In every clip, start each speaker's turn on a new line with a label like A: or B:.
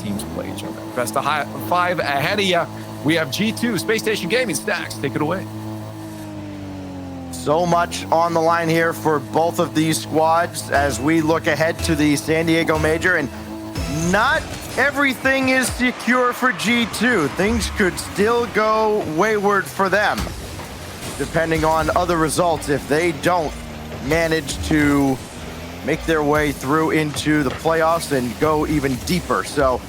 A: teams play each other. Best of 5 ahead of you. We have G2 Space Station Gaming. Stacks, take it away.
B: So much on the line here for both of these squads as we look ahead to the San Diego Major, and not everything is secure for G2. Things could still go wayward for them, depending on other results if they don't manage to make their way through into the playoffs and go even deeper. So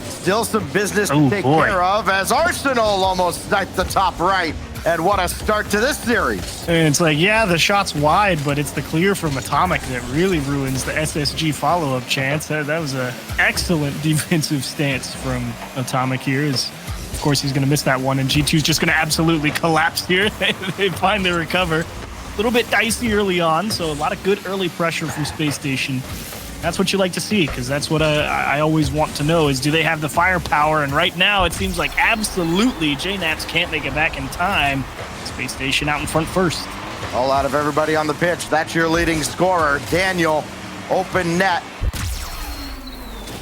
B: still some business to take care of as Arsenal almost sniped the top right. And what a start to this series.
C: And it's like, yeah, the shot's wide, but it's the clear from Atomic that really ruins the SSG follow-up chance. That was an excellent defensive stance from Atomic here. Of course, he's going to miss that one, and G2's just going to absolutely collapse here. They finally recover. A little bit dicey early on, so a lot of good early pressure from Space Station. That's what you like to see, because that's what I always want to know is, do they have the firepower? And right now, it seems like absolutely JNaps can't make it back in time. Space Station out in front first.
B: All out of everybody on the pitch. That's your leading scorer, Daniel. Open net.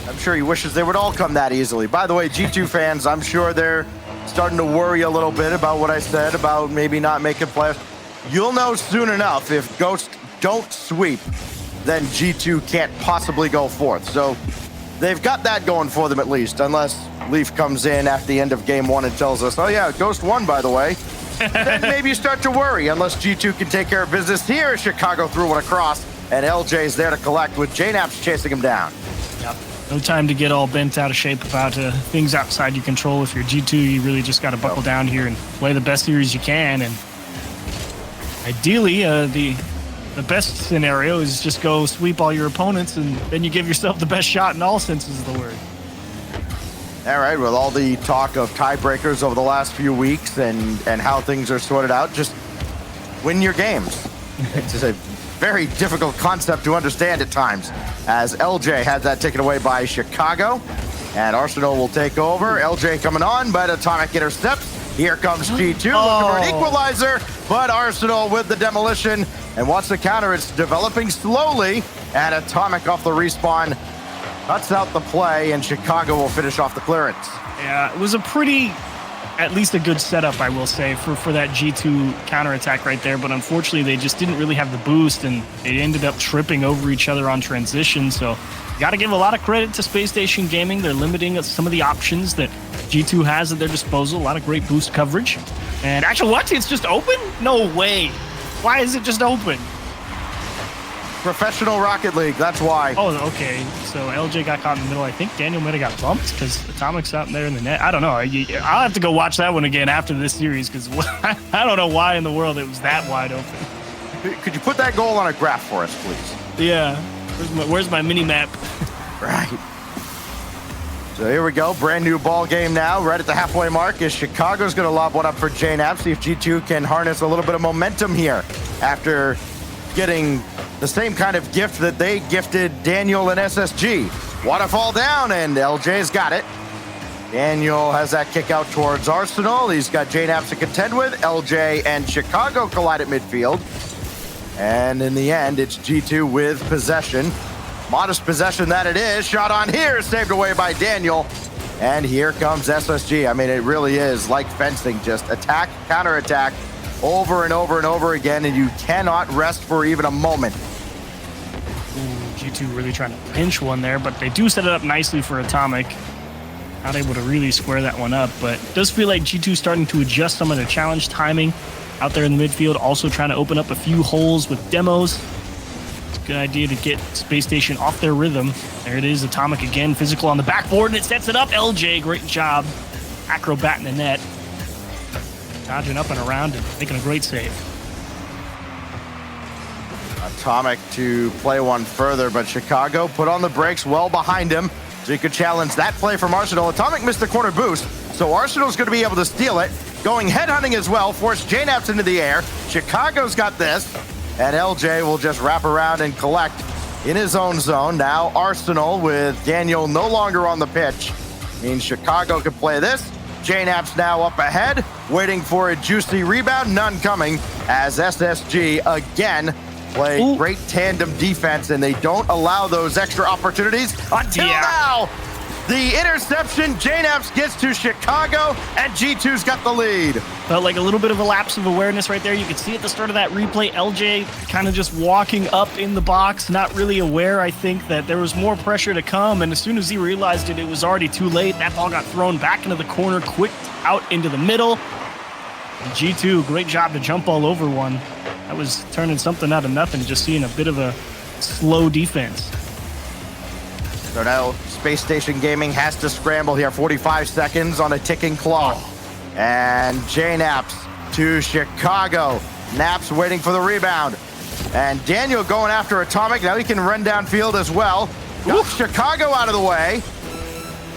B: I'm sure he wishes they would all come that easily. By the way, G2 fans, I'm sure they're starting to worry a little bit about what I said about maybe not making playoffs. You'll know soon enough if Ghost don't sweep, then G2 can't possibly go fourth. So they've got that going for them at least, unless Leaf comes in after the end of game 1 and tells us, oh yeah, Ghost won, by the way. Then maybe you start to worry, unless G2 can take care of business here. Chicago threw one across, and LJ's there to collect with JNaps chasing him down.
C: Yep. No time to get all bent out of shape about things outside your control. If you're G2, you really just got to buckle down here and play the best series you can. And ideally, the best scenario is just go sweep all your opponents, and then you give yourself the best shot in all senses of the word.
B: All right, with all the talk of tiebreakers over the last few weeks and how things are sorted out, just win your games. It's just a very difficult concept to understand at times, as LJ had that taken away by Chicago, and Arsenal will take over. LJ coming on, but Atomic intercepts. Here comes G2 looking for an equalizer, but Arsenal with the demolition. And watch the counter, it's developing slowly, and Atomic off the respawn cuts out the play, and Chicago will finish off the clearance.
C: Yeah, it was a pretty, at least a good setup, I will say, for that G2 counterattack right there, but unfortunately they just didn't really have the boost, and they ended up tripping over each other on transition. So you got to give a lot of credit to Space Station Gaming. They're limiting some of the options that G2 has at their disposal. A lot of great boost coverage. And actually, what? It's just open? No way. Why is it just open?
B: Professional Rocket League, that's why.
C: Oh, okay. So LJ got caught in the middle. I think Daniel might have got bumped because Atomic's out there in the net. I don't know. I'll have to go watch that one again after this series because I don't know why in the world it was that wide open.
B: Could you put that goal on a graph for us, please?
C: Yeah. Where's my mini map?
B: Right. So here we go, brand new ball game now, right at the halfway mark, as Chicago's gonna lob one up for JNaps, see if G2 can harness a little bit of momentum here after getting the same kind of gift that they gifted Daniel and SSG. Waterfall down, and LJ's got it. Daniel has that kick out towards Arsenal. He's got JNaps to contend with. LJ and Chicago collide at midfield. And in the end, it's G2 with possession. Modest possession that it is. Shot on here, saved away by Daniel. And here comes SSG. I mean, it really is like fencing, just attack, counterattack, over and over and over again, and you cannot rest for even a moment.
C: G2 really trying to pinch one there, but they do set it up nicely for Atomic. Not able to really square that one up, but it does feel like G2 starting to adjust some of their challenge timing out there in the midfield, also trying to open up a few holes with demos. Good idea to get Space Station off their rhythm. There it is, Atomic again, physical on the backboard, and it sets it up. LJ, great job. Acrobat in the net. Dodging up and around and making a great save.
B: Atomic to play one further, but Chicago put on the brakes well behind him, so he could challenge that play from Arsenal. Atomic missed the corner boost, so Arsenal's going to be able to steal it. Going headhunting as well, force JNaps into the air. Chicago's got this. And LJ will just wrap around and collect in his own zone. Now Arsenal with Daniel no longer on the pitch. Means Chicago can play this. JNaps now up ahead, waiting for a juicy rebound. None coming as SSG again play great tandem defense, and they don't allow those extra opportunities until now. The interception, JNaps gets to Chicago, and G2's got the lead.
C: Felt like a little bit of a lapse of awareness right there. You could see at the start of that replay, LJ kind of just walking up in the box, not really aware, I think, that there was more pressure to come. And as soon as he realized it, it was already too late. That ball got thrown back into the corner, quick out into the middle. And G2, great job to jump all over one. That was turning something out of nothing, just seeing a bit of a slow defense.
B: So now Space Station Gaming has to scramble here. 45 seconds on a ticking clock. And JNaps to Chicago. Naps waiting for the rebound. And Daniel going after Atomic. Now he can run downfield as well. Got Chicago out of the way.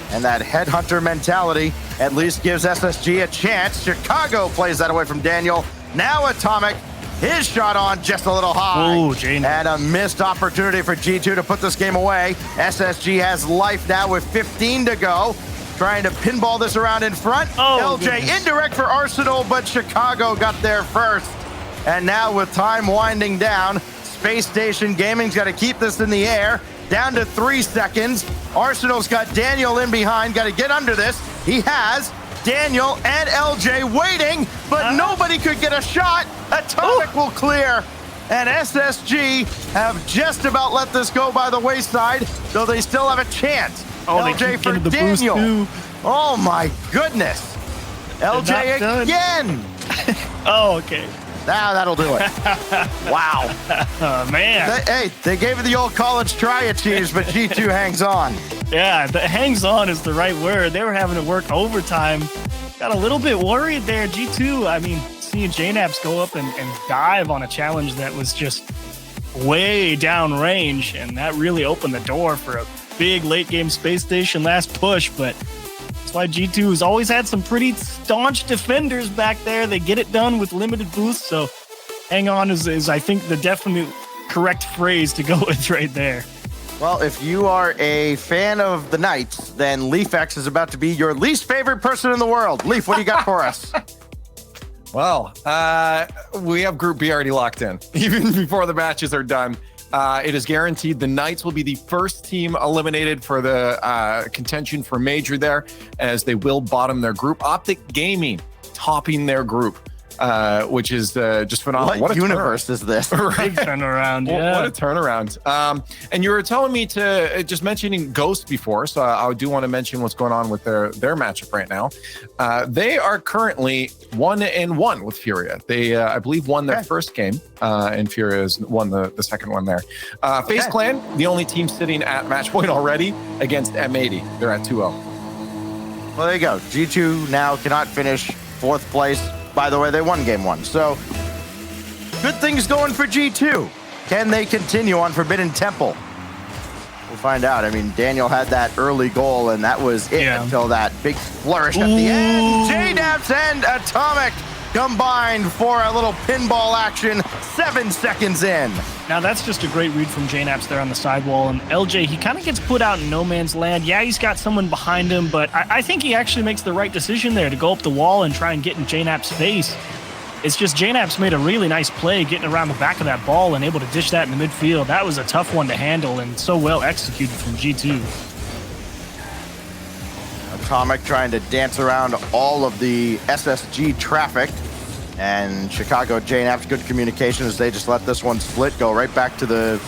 B: And that headhunter mentality at least gives SSG a chance. Chicago plays that away from Daniel. Now Atomic. His shot on just a little high.
C: Oh, Jane.
B: And a missed opportunity for G2 to put this game away. SSG has life now with 15 to go. Trying to pinball this around in front.
C: Oh,
B: LJ
C: goodness.
B: indirect for Arsenal, but Chicago got there first. And now with time winding down, Space Station Gaming's got to keep this in the air. Down to 3 seconds. Arsenal's got Daniel in behind. Got to get under this. He has. Daniel and LJ waiting, but nobody could get a shot. Atomic will clear. And SSG have just about let this go by the wayside, though they still have a chance.
C: Oh,
B: LJ for Daniel. Oh my goodness. LJ again.
C: Oh, okay.
B: Now that'll do it. Wow.
C: Oh, man.
B: They gave it the old college try achieves, but G2 hangs on.
C: Yeah, the hangs on is the right word. They were having to work overtime. Got a little bit worried there. G2, I mean, seeing JNaps go up and dive on a challenge that was just way down range, and that really opened the door for a big late game Space Station last push. But that's why G2 has always had some pretty staunch defenders back there. They get it done with limited boosts, so hang on is I think the definite correct phrase to go with right there.
B: Well, if you are a fan of the Knights, then LeafX is about to be your least favorite person in the world. Leaf, what do you got for us?
A: Well, we have Group B already locked in, even before the matches are done. It is guaranteed the Knights will be the first team eliminated for the contention for Major there, as they will bottom their group. Optic Gaming topping their group, which is just phenomenal.
B: What universe is this?
C: Big turnaround, yeah.
A: What a turnaround. And you were telling me to just mentioning Ghost before, so I do want to mention what's going on with their matchup right now. They are currently 1-1 with Furia. They, I believe, won their first game, and Furia has won the second one there. FaZe Clan, the only team sitting at match point already against M80. They're at 2-0.
B: Well, there you go. G2 now cannot finish 4th place. By the way, they won game 1. So, good things going for G2. Can they continue on Forbidden Temple? We'll find out. I mean, Daniel had that early goal, and that was it until that big flourish at the end. JNaps and Atomic combined for a little pinball action 7 seconds in.
C: Now, that's just a great read from JNaps there on the sidewall. And LJ, he kind of gets put out in no man's land. Yeah, he's got someone behind him, but I think he actually makes the right decision there to go up the wall and try and get in JNaps' face. It's just JNaps made a really nice play getting around the back of that ball and able to dish that in the midfield. That was a tough one to handle and so well executed from G2.
B: Atomic trying to dance around all of the SSG traffic. And Chicago JNaps, good communication as they just let this one split, go right back to the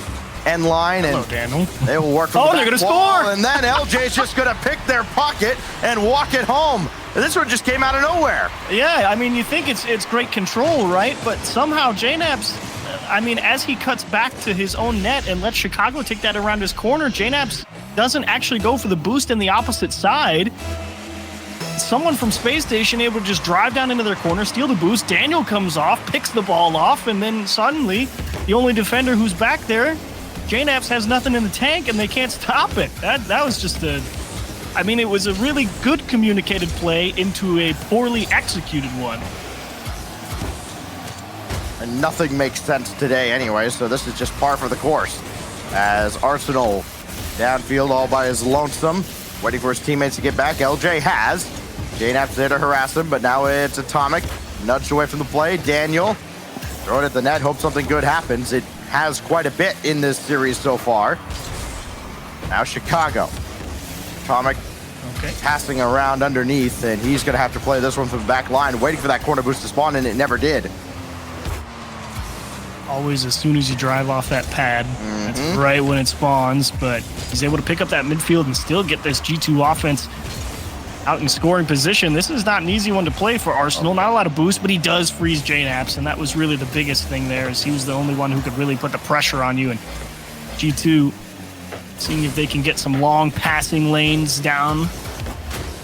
B: end line. And
C: hello, Daniel.
B: They will work from the
C: they're
B: back
C: gonna
B: wall,
C: score!
B: and then LJ's just going to pick their pocket and walk it home. And this one just came out of nowhere.
C: Yeah, I mean, you think it's great control, right? But somehow JNaps, I mean, as he cuts back to his own net and lets Chicago take that around his corner, JNaps doesn't actually go for the boost in the opposite side. Someone from Space Station able to just drive down into their corner, steal the boost. Daniel comes off, picks the ball off, and then suddenly, the only defender who's back there, JNaps has nothing in the tank, and they can't stop it. That was just I mean, it was a really good communicated play into a poorly executed one.
B: And nothing makes sense today anyway, so this is just par for the course. As Arsenal downfield all by his lonesome, waiting for his teammates to get back. LJ has. JNaps there to harass him, but now it's Atomic. Nudged away from the play. Daniel, throw it at the net, hope something good happens. It has quite a bit in this series so far. Now Chicago. Atomic
C: Okay.
B: passing around underneath, and he's going to have to play this one from the back line, waiting for that corner boost to spawn, and it never did.
C: Always as soon as you drive off that pad, that's right when it spawns, but he's able to pick up that midfield and still get this G2 offense out in scoring position. This is not an easy one to play for Arsenal. Not a lot of boost, but he does freeze JNAPS, and that was really the biggest thing there, is he was the only one who could really put the pressure on you. And G2 seeing if they can get some long passing lanes down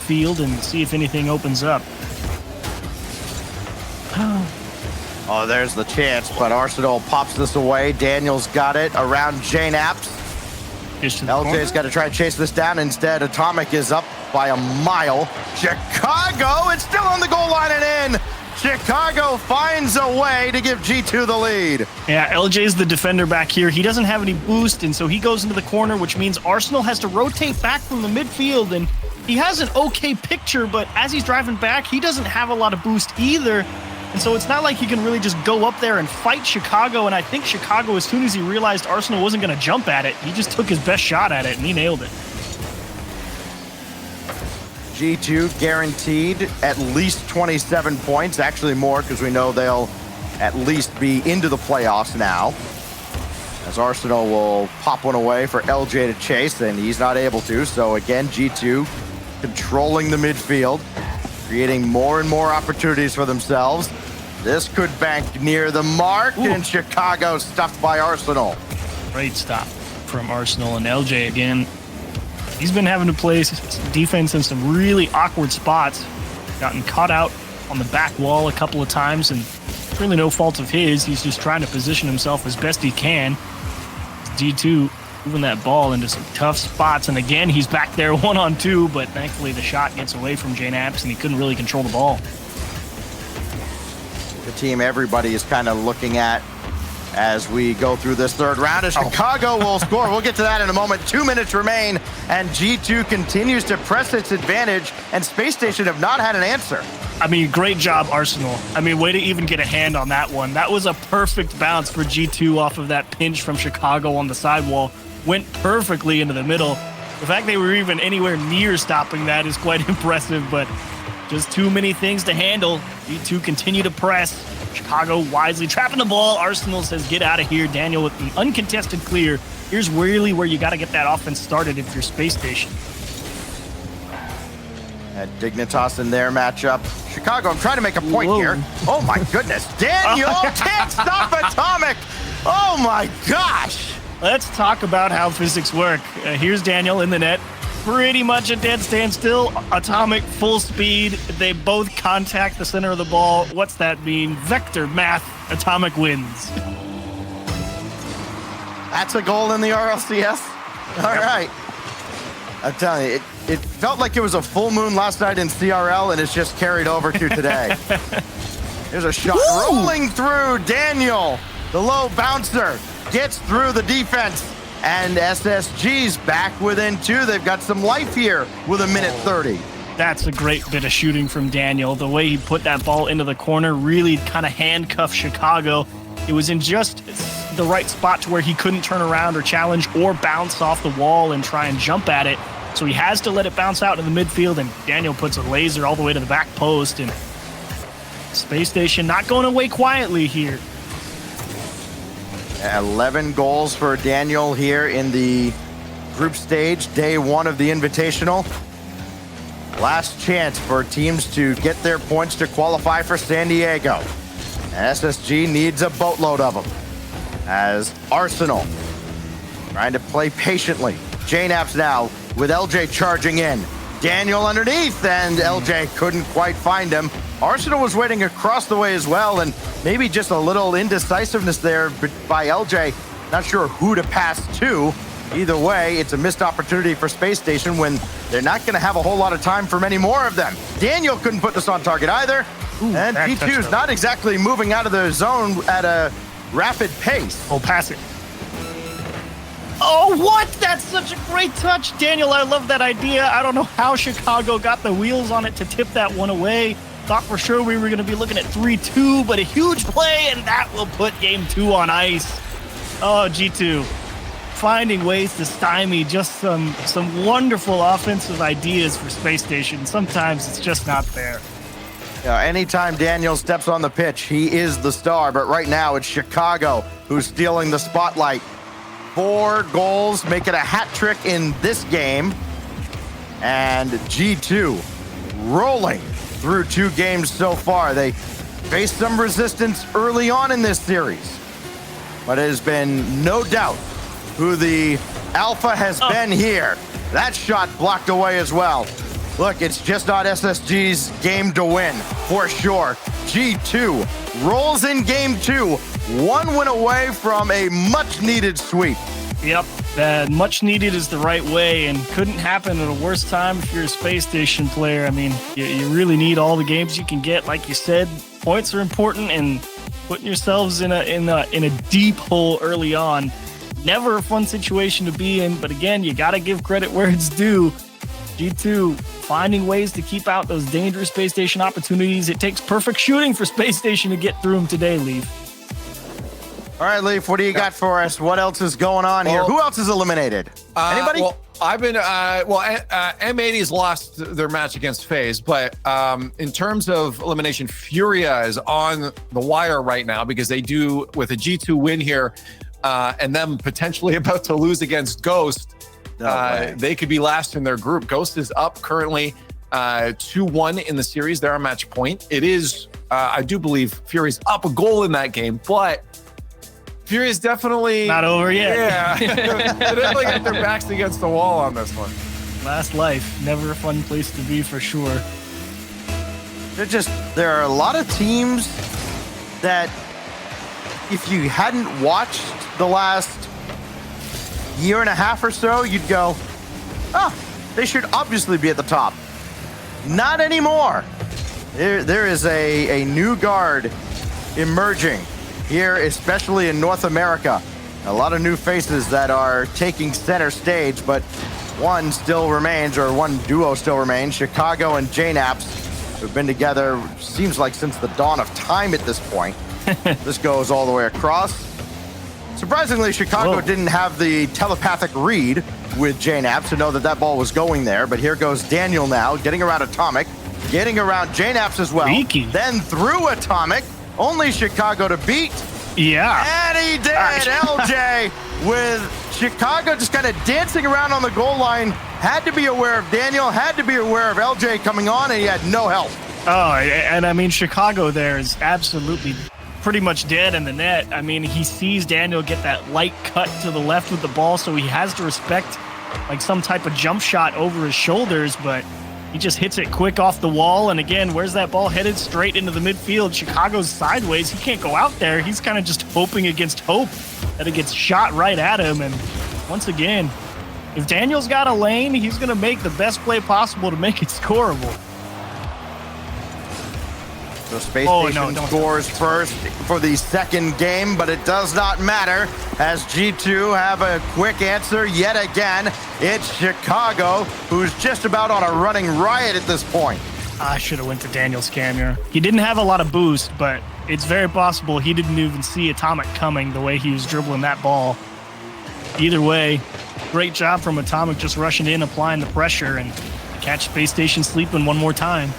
C: field and see if anything opens up.
B: Oh, there's the chance, but Arsenal pops this away. Daniel's got it around JNAPS. LJ's got to try and chase this down. Instead, Atomic is up by a mile. Chicago, it's still on the goal line and in. Chicago finds a way to give G2 the lead.
C: Yeah, LJ's the defender back here. He doesn't have any boost, and so he goes into the corner, which means Arsenal has to rotate back from the midfield, and he has an okay picture, but as he's driving back, he doesn't have a lot of boost either. And so it's not like he can really just go up there and fight Chicago. And I think Chicago, as soon as he realized Arsenal wasn't going to jump at it, he just took his best shot at it and he nailed it.
B: G2 guaranteed at least 27 points, actually more, because we know they'll at least be into the playoffs now. As Arsenal will pop one away for LJ to chase, and he's not able to. So again, G2 controlling the midfield, creating more and more opportunities for themselves. This could bank near the mark, and Chicago stuffed by Arsenal.
C: Great stop from Arsenal, and LJ again. He's been having to play defense in some really awkward spots. Gotten caught out on the back wall a couple of times, and it's really no fault of his. He's just trying to position himself as best he can. G2 moving that ball into some tough spots, and again, he's back there 1-on-2, but thankfully the shot gets away from JNAPS, and he couldn't really control the ball.
B: The team everybody is kind of looking at as we go through this third round, as Chicago will score. We'll get to that in a moment. 2 minutes remain, and G2 continues to press its advantage, and Space Station have not had an answer.
C: I mean, great job, Arsenal. I mean, way to even get a hand on that one. That was a perfect bounce for G2 off of that pinch from Chicago on the sidewall. Went perfectly into the middle. The fact they were even anywhere near stopping that is quite impressive, but just too many things to handle. G2 continue to press. Chicago wisely trapping the ball. Arsenal says, get out of here. Daniel with the uncontested clear. Here's really where you got to get that offense started if you're Space Station.
B: At Dignitas in their matchup. Chicago, I'm trying to make a point here. Oh my goodness. Daniel can't stop Atomic. Oh my gosh.
C: Let's talk about how physics work. Here's Daniel in the net. Pretty much a dead standstill. Atomic full speed. They both contact the center of the ball. What's that mean? Vector math. Atomic wins.
B: That's a goal in the RLCS. All right. I'm telling you, it felt like it was a full moon last night in CRL, and it's just carried over to today. There's a shot rolling through. Daniel, the low bouncer, gets through the defense. And SSG's back within 2. They've got some life here with 1:30.
C: That's a great bit of shooting from Daniel. The way he put that ball into the corner really kind of handcuffed Chicago. It was in just the right spot to where he couldn't turn around or challenge or bounce off the wall and try and jump at it. So he has to let it bounce out in the midfield, and Daniel puts a laser all the way to the back post. And Space Station not going away quietly here.
B: 11 goals for Daniel here in the group stage, day 1 of the Invitational. Last chance for teams to get their points to qualify for San Diego. And SSG needs a boatload of them. As Arsenal trying to play patiently. JNAPS now with LJ charging in. Daniel underneath, and LJ couldn't quite find him. Arsenal was waiting across the way as well, and maybe just a little indecisiveness there by LJ. Not sure who to pass to. Either way, it's a missed opportunity for Space Station when they're not going to have a whole lot of time for many more of them. Daniel couldn't put this on target either. And G2's not exactly moving out of the zone at a rapid pace.
C: Oh, pass it. Oh, what? That's such a great touch. Daniel, I love that idea. I don't know how Chicago got the wheels on it to tip that one away. Thought for sure we were going to be looking at 3-2, but a huge play, and that will put game 2 on ice. Oh, G2. finding ways to stymie just some wonderful offensive ideas for Space Station. Sometimes it's just not there.
B: Anytime Daniel steps on the pitch, he is the star. But right now, it's Chicago who's stealing the spotlight. 4 goals, make it a hat trick in this game. And G2 rolling through 2 games so far. They faced some resistance early on in this series, but it has been no doubt who the alpha has been here. That shot blocked away as well. Look, it's just not SSG's game to win, for sure. G2 rolls in game 2, 1 win away from a much-needed sweep.
C: Yep, much needed is the right way, and couldn't happen at a worse time if you're a Space Station player. I mean, you really need all the games you can get. Like you said, points are important, and putting yourselves in a deep hole early on, never a fun situation to be in. But again, you got to give credit where it's due. G2 finding ways to keep out those dangerous Space Station opportunities. It takes perfect shooting for Space Station to get through them today, Leaf.
B: All right, Leaf, what do you got for us? What else is going on here? Who else is eliminated? Anybody?
A: Well, I've been, M80's lost their match against FaZe, but in terms of elimination, Furia is on the wire right now because they do, with a G2 win here, and them potentially about to lose against Ghost, they could be last in their group. Ghost is up currently 2-1 in the series. They're on match point. It is, I do believe, Fury's up a goal in that game, but Furia's definitely
C: not over yet.
A: Yeah, they definitely got their backs against the wall on this one.
C: Last life, never a fun place to be for sure.
B: There are a lot of teams that, if you hadn't watched the last year and a half or so, you'd go, oh, they should obviously be at the top. Not anymore. There is a new guard emerging here, especially in North America. A lot of new faces that are taking center stage, but one duo still remains. Chicago and JNAPS, who've been together, seems like since the dawn of time at this point. This goes all the way across. Surprisingly, Chicago didn't have the telepathic read with JNAPS to know that ball was going there, but here goes Daniel now, getting around Atomic, getting around JNAPS as well.
C: Freaky.
B: Then through Atomic. Only Chicago to beat.
C: Yeah.
B: And he did. LJ with Chicago just kind of dancing around on the goal line. Had to be aware of Daniel, had to be aware of LJ coming on, and he had no help.
C: Oh, and I mean, Chicago there is absolutely pretty much dead in the net. I mean, he sees Daniel get that light cut to the left with the ball, so he has to respect like some type of jump shot over his shoulders, but he just hits it quick off the wall. And again, where's that ball headed? Straight into the midfield. Chicago's sideways. He can't go out there. He's kind of just hoping against hope that it gets shot right at him. And once again, if Daniel's got a lane, he's going to make the best play possible to make it scoreable.
B: So Space Station scores first for the second game, but it does not matter as G2 have a quick answer yet again. It's Chicago, who's just about on a running riot at this point.
C: I should have went to Daniel's camera. He didn't have a lot of boost, but it's very possible he didn't even see Atomic coming the way he was dribbling that ball. Either way, great job from Atomic just rushing in, applying the pressure, and catch Space Station sleeping one more time.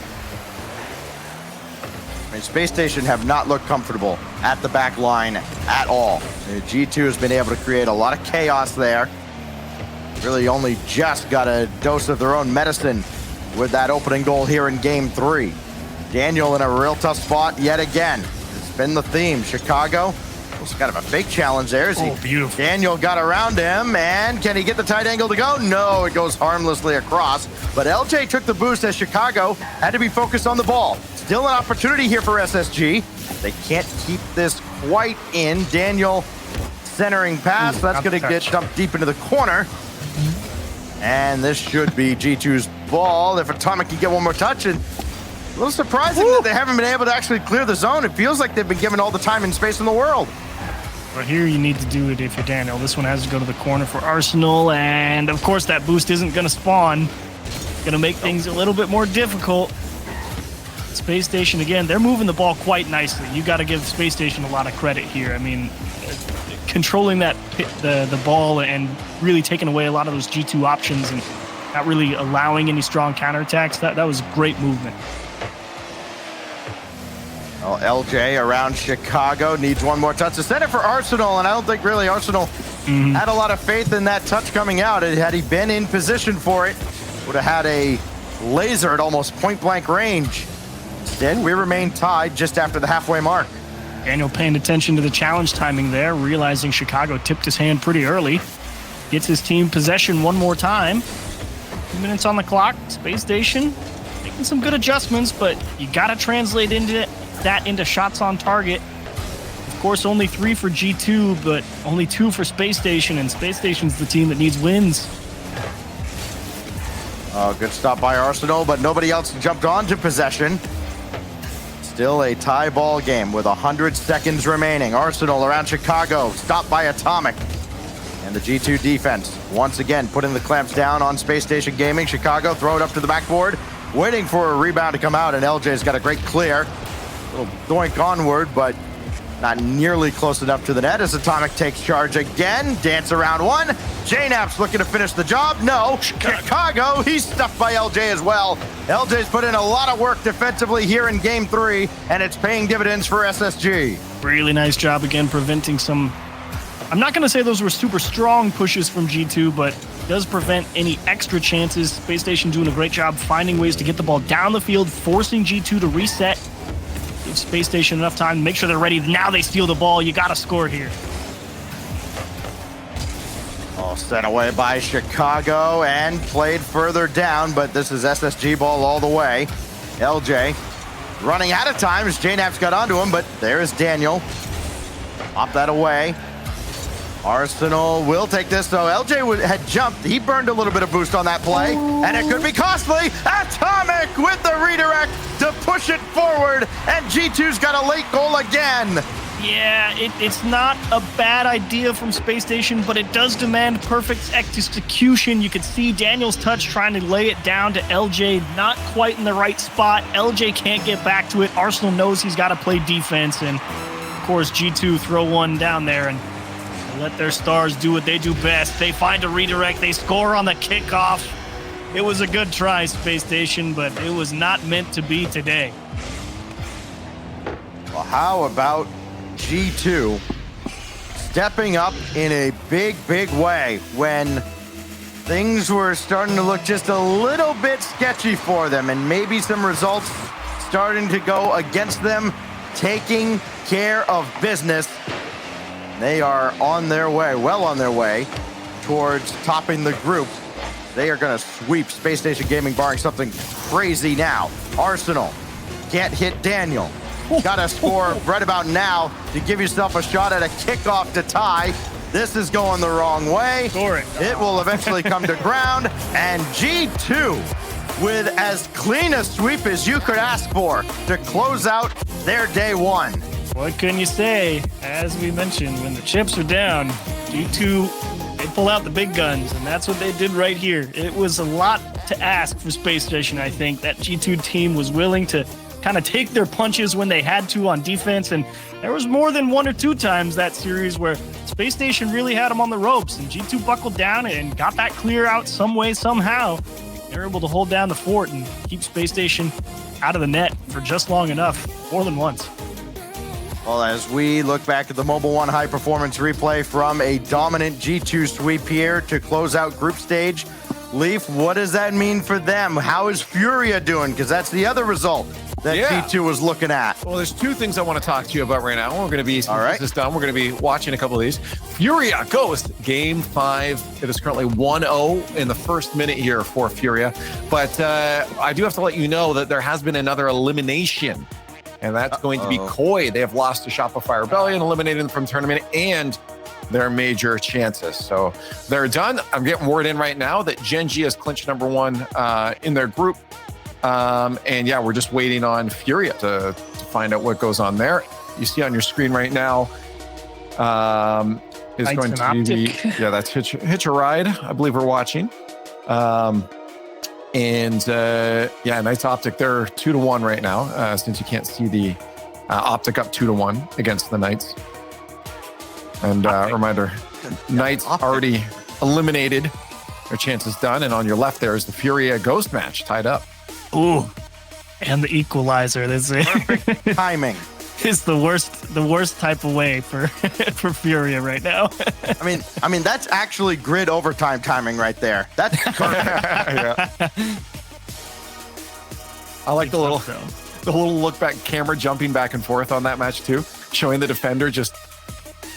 B: I mean, Space Station have not looked comfortable at the back line at all. G2 has been able to create a lot of chaos there. Really only just got a dose of their own medicine with that opening goal here in game 3. Daniel in a real tough spot yet again. It's been the theme. Chicago, it's kind of a fake challenge there.
C: Beautiful.
B: Daniel got around him, and can he get the tight angle to go? No, it goes harmlessly across. But LJ took the boost as Chicago had to be focused on the ball. Still an opportunity here for SSG. They can't keep this quite in. Daniel centering pass. That's going to get dumped deep into the corner. And this should be G2's ball if Atomic can get one more touch. And a little surprising that they haven't been able to actually clear the zone. It feels like they've been given all the time and space in the world.
C: Well, here you need to do it if you're Daniel. This one has to go to the corner for Arsenal. And, of course, that boost isn't going to spawn. Going to make things a little bit more difficult. Space Station, again, they're moving the ball quite nicely. You got to give Space Station a lot of credit here. I mean, controlling the ball and really taking away a lot of those G2 options and not really allowing any strong counterattacks. That was great movement.
B: Well, LJ around Chicago needs one more touch to send it for Arsenal, and I don't think really Arsenal had a lot of faith in that touch coming out. Had he been in position for it, would have had a laser at almost point-blank range. Instead, we remain tied just after the halfway mark.
C: Daniel paying attention to the challenge timing there, realizing Chicago tipped his hand pretty early. Gets his team possession one more time. 2 minutes on the clock. Space Station making some good adjustments, but you got to translate into shots on target. Of course, only 3 for G2, but only 2 for Space Station, and Space Station's the team that needs wins.
B: Good stop by Arsenal, but nobody else jumped on to possession. Still a tie ball game with 100 seconds remaining. Arsenal around Chicago, stopped by Atomic. And the G2 defense, once again, putting the clamps down on Space Station Gaming. Chicago, throw it up to the backboard, waiting for a rebound to come out, and LJ's got a great clear. A little doink onward, but not nearly close enough to the net as Atomic takes charge again. Dance around one. JNAP's looking to finish the job. No. Chicago, he's stuffed by LJ as well. LJ's put in a lot of work defensively here in Game 3, and it's paying dividends for SSG.
C: Really nice job again preventing some... I'm not going to say those were super strong pushes from G2, but does prevent any extra chances. Space Station doing a great job finding ways to get the ball down the field, forcing G2 to reset. Give Space Station enough time to make sure they're ready. Now they steal the ball. You got to score here.
B: All sent away by Chicago and played further down, but this is SSG ball all the way. LJ running out of time as JNAP's got onto him, but there's Daniel. Pop that away. Arsenal will take this, so LJ had jumped. He burned a little bit of boost on that play, and it could be costly. Atomic with the redirect to push it forward, and G2's got a late goal again.
C: Yeah, it's not a bad idea from Space Station, but it does demand perfect execution. You could see Daniel's touch trying to lay it down to LJ, not quite in the right spot. LJ can't get back to it. Arsenal knows he's got to play defense, and of course G2 throw one down there and let their stars do what they do best. They find a redirect. They score on the kickoff. It was a good try, Space Station, but it was not meant to be today.
B: Well, how about G2 stepping up in a big, big way when things were starting to look just a little bit sketchy for them and maybe some results starting to go against them, taking care of business. They are on their way, well on their way, towards topping the group. They are going to sweep Space Station Gaming, barring something crazy now. Arsenal can't hit Daniel. Got to score right about now to give yourself a shot at a kickoff to tie. This is going the wrong way.
C: Score it.
B: It will eventually come to ground, and G2 with as clean a sweep as you could ask for to close out their day one.
C: What can you say? As we mentioned, when the chips are down, G2, they pull out the big guns, and that's what they did right here. It was a lot to ask for Space Station, I think. That G2 team was willing to kind of take their punches when they had to on defense, and there was more than 1 or 2 times that series where Space Station really had them on the ropes, and G2 buckled down and got that clear out some way, somehow. They were able to hold down the fort and keep Space Station out of the net for just long enough, more than once.
B: Well, as we look back at the Mobile One high performance replay from a dominant G2 sweep here to close out group stage, Leaf, what does that mean for them? How is Furia doing? Because that's the other result that G2 was looking at.
A: Well, there's 2 things I want to talk to you about right now. We're going to be, since this is done, we're going to be watching a couple of these. Furia Ghost, Game 5. It is currently 1-0 in the first minute here for Furia. But I do have to let you know that there has been another elimination, and that's going to be Koi. They have lost to Shopify Rebellion, eliminated them from the tournament, and their major chances. So they're done. I'm getting word in right now that Gen.G has clinched number 1 in their group. And yeah, we're just waiting on Furia to find out what goes on there. You see on your screen right now is
C: Lights
A: going to be that's Hitch a Ride, I believe we're watching. Knights Optic, they're 2-1 right now, since you can't see the Optic up 2-1 against the Knights. And reminder, Knights already eliminated. Their chance is done. And on your left there is the Furia Ghost match tied up.
C: Ooh, and the equalizer. This is
B: Perfect timing.
C: It's the worst type of way for for Furia right now.
B: I mean that's actually grid overtime timing right there. That's perfect.
A: Yeah. I like the little look back camera jumping back and forth on that match too, showing the defender just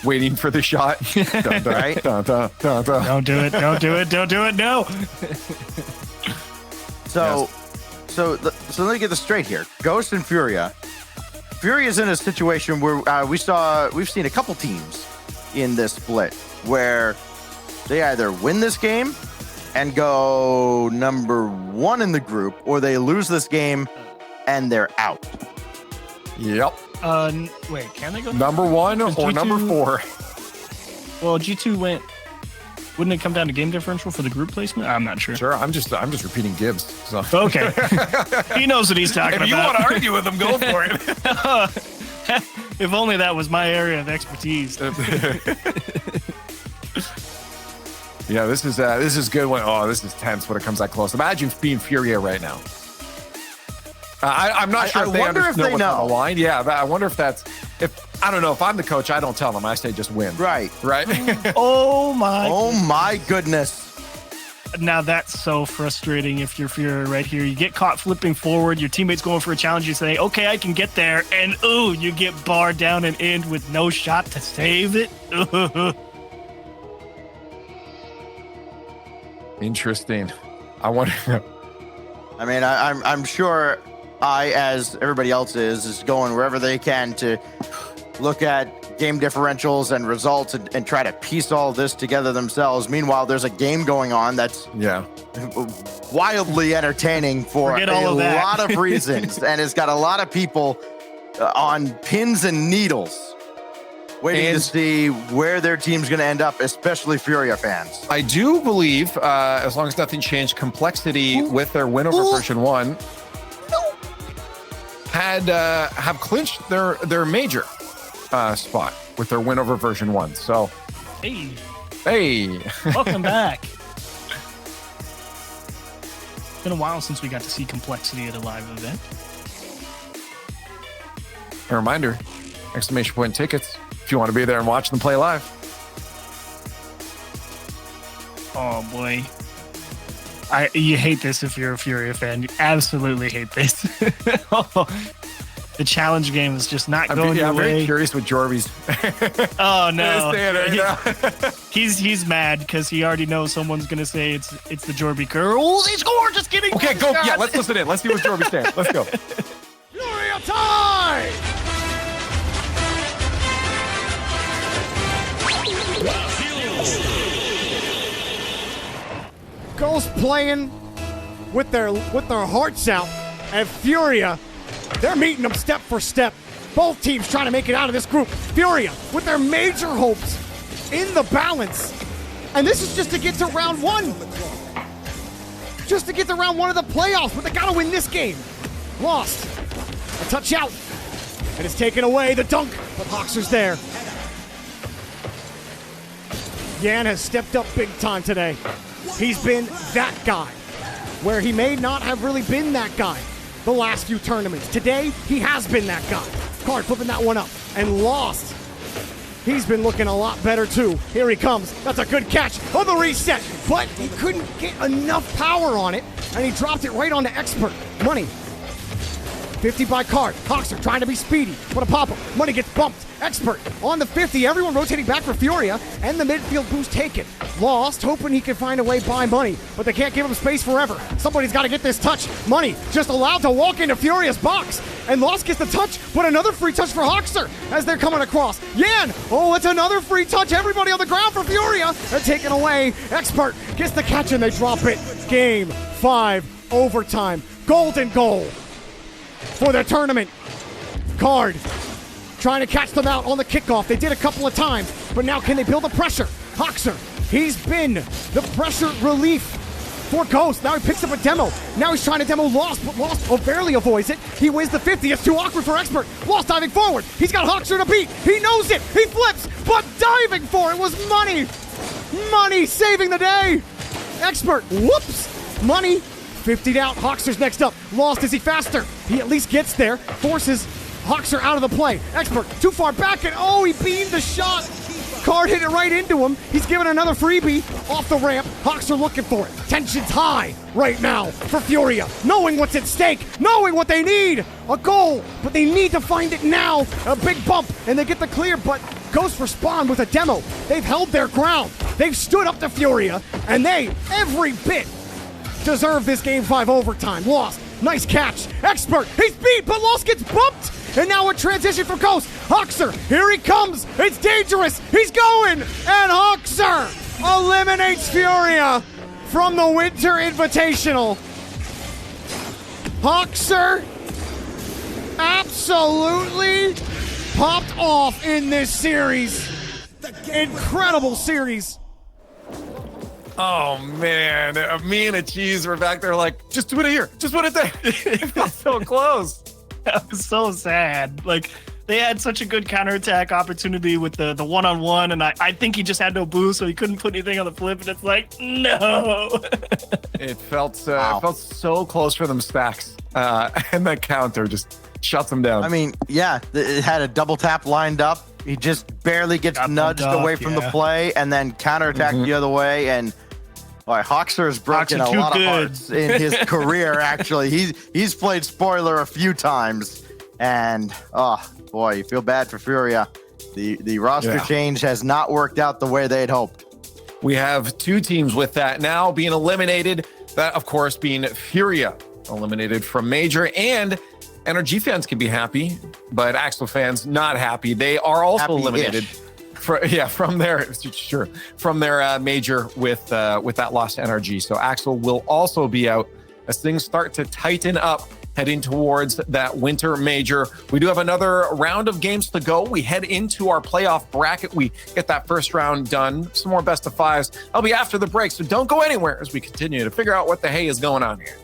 A: waiting for the shot. Dun, dun,
B: Right?
A: dun, dun, dun, dun.
C: Don't do it. Don't do it. Don't do it. No.
B: So let me get this straight here. Ghost and Furia. Furia's in a situation where we've seen a couple teams in this split where they either win this game and go number 1 in the group, or they lose this game and they're out.
A: Yep.
C: Wait, can they go
A: Number 1 or
C: G2
A: number 4.
C: Well, G2 went. Wouldn't it come down to game differential for the group placement? I'm not sure.
A: Sure, I'm just repeating Gibbs. So.
C: Okay. He knows what he's talking
A: If you
C: about.
A: want to argue with him, go for it.
C: If only that was my area of expertise.
A: Yeah, this is good. Oh, this is tense when it comes that close. Imagine being Furia right now. I'm not sure
B: I
A: if they
B: wonder if
A: understand
B: they
A: what's on
B: know.
A: the line. Yeah, but I wonder if I don't know. If I'm the coach, I don't tell them. I say just win.
B: Right.
A: Right.
C: Oh my
B: goodness.
C: Now that's so frustrating if you're Furia right here. You get caught flipping forward, your teammate's going for a challenge, you say, okay, I can get there, and ooh, you get barred down and in with no shot to save it.
A: Interesting. I wonder.
B: I mean, I'm sure as everybody else is going wherever they can to look at game differentials and results and try to piece all this together themselves. Meanwhile, there's a game going on that's wildly entertaining for a lot of reasons, and it's got a lot of people on pins and needles waiting to see where their team's going to end up, especially Furia fans.
A: I do believe, as long as nothing changed, Complexity with their win over version 1 have clinched their major spot with their win over version 1. So, hey,
C: welcome back. It's been a while since we got to see Complexity at a live event.
A: A reminder, exclamation point tickets if you want to be there and watch them play live.
C: Oh boy. You hate this if you're a Furia fan. You absolutely hate this. The challenge game is just not going your
A: I'm
C: way.
A: very curious what Jorby's.
C: Oh no,
A: right
C: he's mad because he already knows someone's gonna say it's the Jorby curl. Oh, they scored! Just kidding.
A: Okay, go. Yeah, let's listen in. Let's see what Jorby's saying. Let's go.
D: Furia time! Ghost playing with their hearts out, and Furia, they're meeting them step for step. Both teams trying to make it out of this group. Furia with their major hopes in the balance, and this is just to get to round 1. Just to get to round 1 of the playoffs, but they gotta win this game. Lost. A touch out, and it's taken away. The dunk, but Hoxer's there. Yan has stepped up big time today. He's been that guy, where he may not have really been that guy the last few tournaments. Today, he has been that guy. Card flipping that one up and lost. He's been looking a lot better too. Here he comes. That's a good catch on the reset, but he couldn't get enough power on it, and he dropped it right onto Expert. Money. 50 by Card. Hoxer trying to be speedy. What a pop-up. Money gets bumped. Expert on the 50. Everyone rotating back for Furia, and the midfield boost taken. Lost, hoping he can find a way by Money, but they can't give him space forever. Somebody's got to get this touch. Money just allowed to walk into Furia's box, and Lost gets the touch, but another free touch for Hoxer as they're coming across. Yan, oh, it's another free touch. Everybody on the ground for Furia. They're taken away. Expert gets the catch, and they drop it. Game 5, overtime. Golden goal for the tournament. Card trying to catch them out on the kickoff. They did a couple of times, but now can they build the pressure? Hoxer, he's been the pressure relief for Ghost. Now he picks up a demo. Now he's trying to demo Lost, but Lost barely avoids it. He wins the 50. It's too awkward for Expert. Lost diving forward. He's got Hoxer to beat. He knows it. He flips. but diving for it was Money. Money saving the day. Expert, whoops. Money, 50'd out. Hoxer's next up. Lost, is he faster? He at least gets there. Forces Hoxer out of the play. Expert, too far back, and oh, he beamed the shot. Card hit it right into him. He's given another freebie off the ramp. Hoxer looking for it. Tension's high right now for Furia. Knowing what's at stake, knowing what they need. A goal, but they need to find it now. A big bump, and they get the clear, but Ghost respond with a demo. They've held their ground. They've stood up to Furia, and they, every bit, deserve this Game 5 overtime. Lost, nice catch. Expert, he's beat, but Lost gets bumped. And now a transition for Ghost. Hoxer, here he comes. It's dangerous. He's going. And Hoxer eliminates Furia from the Winter Invitational. Hoxer absolutely popped off in this series. Incredible series.
A: Oh man, me and a cheese were back there like, just put it here, just put it there. It felt so close.
C: That was so sad. Like, they had such a good counterattack opportunity with the one-on-one, and I think he just had no boost, so he couldn't put anything on the flip, and it's like, no.
A: It felt so close for them, Stacks. And that counter just shuts them down.
B: I mean, yeah, it had a double tap lined up. He just barely gets nudged away from the play, and then counterattack the other way, and boy, Hoxer has broken a lot of hearts in his career, actually. He's played spoiler a few times, and oh boy, you feel bad for Furia. The roster change has not worked out the way they'd hoped.
A: We have two teams with that now being eliminated. That, of course, being Furia, eliminated from Major, and NRG fans can be happy, but Axel fans not happy. They are also eliminated. From their major with that loss to NRG. So Axel will also be out as things start to tighten up heading towards that winter major. We do have another round of games to go. We head into our playoff bracket. We get that first round done. Some more best of fives. I'll be after the break, so don't go anywhere as we continue to figure out what the hey is going on here.